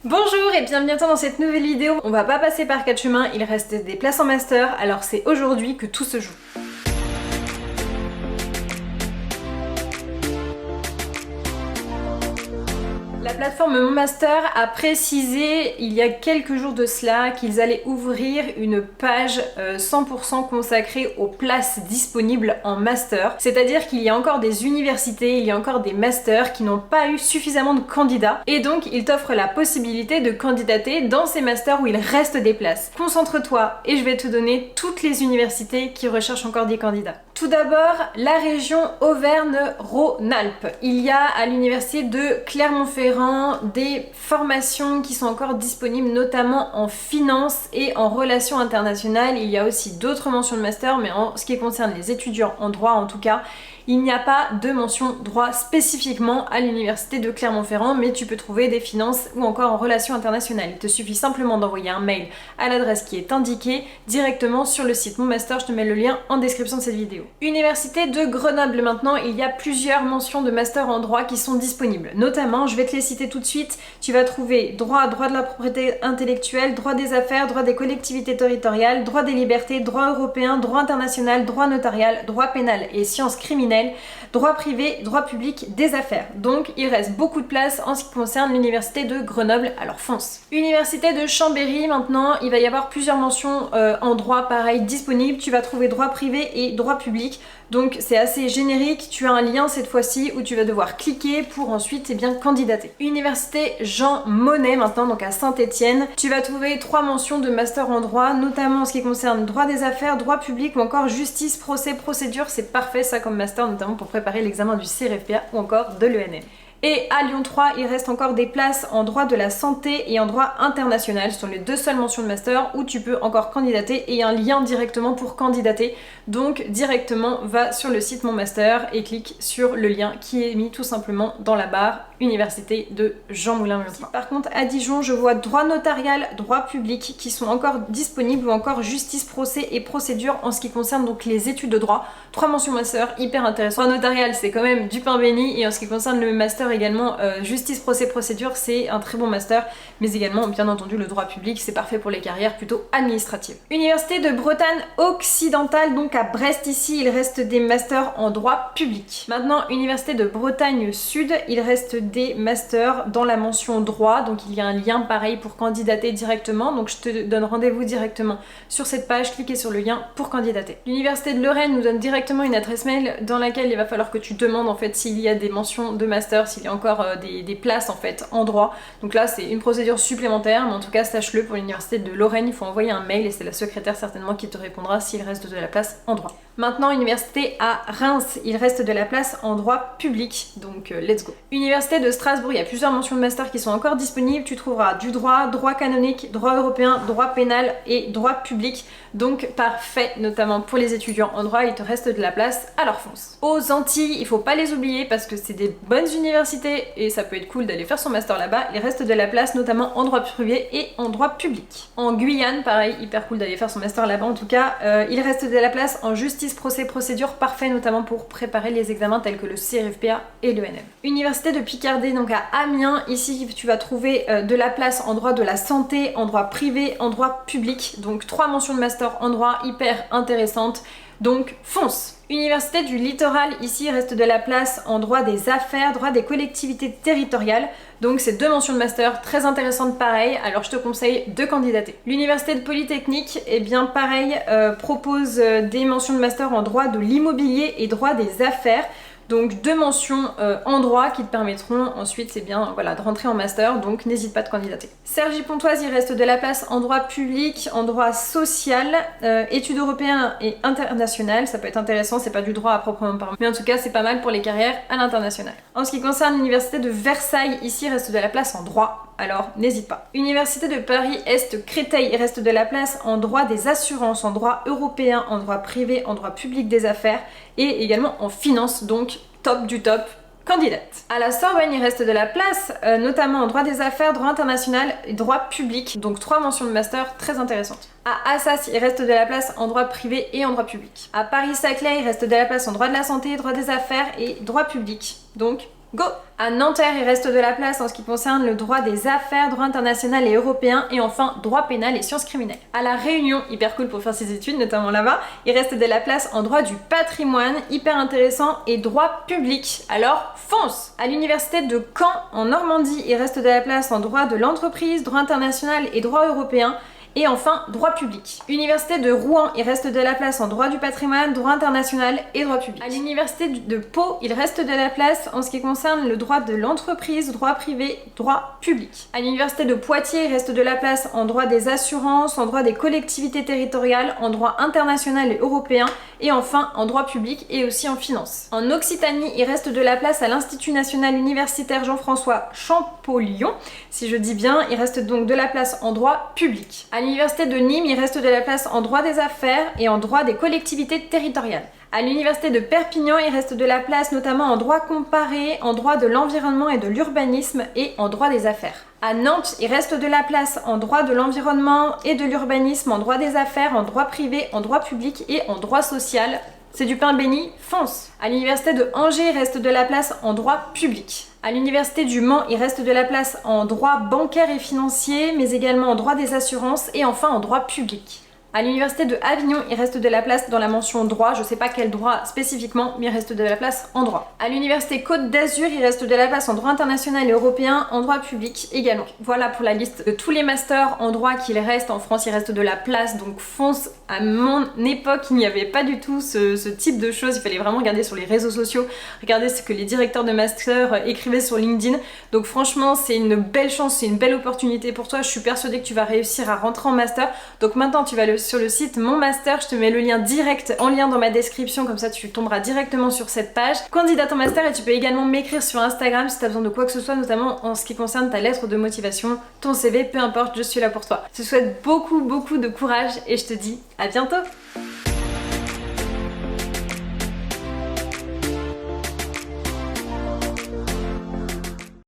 Bonjour et bienvenue dans cette nouvelle vidéo. On va pas passer par quatre chemins, il reste des places en master, alors c'est aujourd'hui que tout se joue. La plateforme Mon Master a précisé il y a quelques jours de cela qu'ils allaient ouvrir une page 100% consacrée aux places disponibles en master. C'est-à-dire qu'il y a encore des universités, il y a encore des masters qui n'ont pas eu suffisamment de candidats et donc ils t'offrent la possibilité de candidater dans ces masters où il reste des places. Concentre-toi et je vais te donner toutes les universités qui recherchent encore des candidats. Tout d'abord, la région Auvergne-Rhône-Alpes. Il y a à l'université de Clermont-Ferrand des formations qui sont encore disponibles, notamment en finance et en relations internationales. Il y a aussi d'autres mentions de master, mais en ce qui concerne les étudiants en droit en tout cas, il n'y a pas de mention droit spécifiquement à l'université de Clermont-Ferrand, mais tu peux trouver des finances ou encore en relations internationales. Il te suffit simplement d'envoyer un mail à l'adresse qui est indiquée directement sur le site Mon Master, je te mets le lien en description de cette vidéo. Université de Grenoble maintenant, il y a plusieurs mentions de master en droit qui sont disponibles. Notamment, je vais te les citer tout de suite, tu vas trouver droit de la propriété intellectuelle, droit des affaires, droit des collectivités territoriales, droit des libertés, droit européen, droit international, droit notarial, droit pénal et sciences criminelles, droit privé, droit public, des affaires. Donc il reste beaucoup de place en ce qui concerne l'université de Grenoble, alors fonce. Université de Chambéry maintenant, il va y avoir plusieurs mentions en droit pareil disponibles. Tu vas trouver droit privé et droit public. Donc c'est assez générique, tu as un lien cette fois-ci où tu vas devoir cliquer pour ensuite candidater. Université Jean Monnet maintenant, donc à Saint-Étienne. Tu vas trouver 3 mentions de master en droit, notamment en ce qui concerne droit des affaires, droit public ou encore justice, procès, procédure. C'est parfait ça comme master, notamment pour préparer l'examen du CRFPA ou encore de l'ENM. Et à Lyon 3, il reste encore des places en droit de la santé et en droit international. Ce sont les deux seules mentions de master où tu peux encore candidater et un lien directement pour candidater. Donc directement, va sur le site Mon Master et clique sur le lien qui est mis tout simplement dans la barre Université de Jean Moulin Lyon 3. Par contre, à Dijon, je vois droit notarial, droit public qui sont encore disponibles ou encore justice, procès et procédure en ce qui concerne donc les études de droit. 3 mentions master hyper intéressantes. Droit notarial, c'est quand même du pain béni et en ce qui concerne le master également justice, procès, procédure, c'est un très bon master, mais également bien entendu le droit public, c'est parfait pour les carrières plutôt administratives. Université de Bretagne occidentale, donc à Brest ici, il reste des masters en droit public. Maintenant, Université de Bretagne Sud, il reste des masters dans la mention droit, donc il y a un lien pareil pour candidater directement, donc je te donne rendez-vous directement sur cette page, cliquez sur le lien pour candidater. L'Université de Lorraine nous donne directement une adresse mail dans laquelle il va falloir que tu demandes en fait s'il y a des mentions de master, s'il y a encore des places en fait en droit. Donc là c'est une procédure supplémentaire, mais en tout cas sache-le, pour l'université de Lorraine il faut envoyer un mail et c'est la secrétaire certainement qui te répondra s'il reste de la place en droit. Maintenant université à Reims, il reste de la place en droit public, donc let's go. Université de Strasbourg, il y a plusieurs mentions de master qui sont encore disponibles, tu trouveras du droit, droit canonique, droit européen, droit pénal et droit public, donc parfait notamment pour les étudiants en droit, il te reste de la place, alors fonce. Aux Antilles, il faut pas les oublier parce que c'est des bonnes universités et ça peut être cool d'aller faire son master là-bas, il reste de la place notamment en droit privé et en droit public. En Guyane, pareil, hyper cool d'aller faire son master là-bas en tout cas, il reste de la place en justice, procès, procédure, parfait notamment pour préparer les examens tels que le CRFPA et l'ENM. Université de Picardie, donc à Amiens, ici tu vas trouver de la place en droit de la santé, en droit privé, en droit public, donc 3 mentions de master en droit hyper intéressantes, donc fonce. Université du Littoral, ici il reste de la place en droit des affaires, droit des collectivités territoriales, donc c'est 2 mentions de master très intéressantes pareil, alors je te conseille de candidater. L'Université de Polytechnique, eh bien pareil, propose des mentions de master en droit de l'immobilier et droit des affaires. Donc 2 mentions en droit qui te permettront ensuite c'est bien voilà, de rentrer en master, donc n'hésite pas à te candidater. Cergy-Pontoise, il reste de la place en droit public, en droit social, études européennes et internationales, ça peut être intéressant, c'est pas du droit à proprement parler, mais en tout cas c'est pas mal pour les carrières à l'international. En ce qui concerne l'université de Versailles, ici il reste de la place en droit, alors n'hésite pas. Université de Paris-Est Créteil, il reste de la place en droit des assurances, en droit européen, en droit privé, en droit public des affaires et également en finance, donc top du top, candidate. À la Sorbonne, il reste de la place, notamment en droit des affaires, droit international et droit public, donc 3 mentions de master très intéressantes. À Assas, il reste de la place en droit privé et en droit public. À Paris-Saclay, il reste de la place en droit de la santé, droit des affaires et droit public, donc Go! À Nanterre, il reste de la place en ce qui concerne le droit des affaires, droit international et européen, et enfin droit pénal et sciences criminelles. À La Réunion, hyper cool pour faire ses études, notamment là-bas, il reste de la place en droit du patrimoine, hyper intéressant, et droit public. Alors fonce! À l'université de Caen, en Normandie, il reste de la place en droit de l'entreprise, droit international et droit européen. Et enfin, droit public. Université de Rouen, il reste de la place en droit du patrimoine, droit international et droit public. À l'université de Pau, il reste de la place en ce qui concerne le droit de l'entreprise, droit privé, droit public. À l'université de Poitiers, il reste de la place en droit des assurances, en droit des collectivités territoriales, en droit international et européen, et enfin en droit public et aussi en finance. En Occitanie, il reste de la place à l'Institut national universitaire Jean-François Champollion. Si je dis bien, il reste donc de la place en droit public. À l'université de Nîmes, il reste de la place en droit des affaires et en droit des collectivités territoriales. À l'université de Perpignan, il reste de la place notamment en droit comparé, en droit de l'environnement et de l'urbanisme et en droit des affaires. À Nantes, il reste de la place en droit de l'environnement et de l'urbanisme, en droit des affaires, en droit privé, en droit public et en droit social. C'est du pain béni, fonce! À l'université de Angers, il reste de la place en droit public. À l'université du Mans, il reste de la place en droit bancaire et financier, mais également en droit des assurances et enfin en droit public. À l'université de Avignon, il reste de la place dans la mention droit, je sais pas quel droit spécifiquement, mais il reste de la place en droit. À l'université Côte d'Azur, il reste de la place en droit international et européen, en droit public également. Voilà pour la liste de tous les masters en droit qu'il reste. En France, il reste de la place, donc fonce. À mon époque, il n'y avait pas du tout ce type de choses, il fallait vraiment regarder sur les réseaux sociaux, regarder ce que les directeurs de master écrivaient sur LinkedIn. Donc franchement, c'est une belle chance, c'est une belle opportunité pour toi. Je suis persuadée que tu vas réussir à rentrer en master. Donc maintenant, tu vas sur le site Mon Master, je te mets le lien direct en lien dans ma description, comme ça tu tomberas directement sur cette page. Candidate en master, et tu peux également m'écrire sur Instagram si tu as besoin de quoi que ce soit, notamment en ce qui concerne ta lettre de motivation, ton CV, peu importe, je suis là pour toi. Je te souhaite beaucoup de courage et je te dis à bientôt.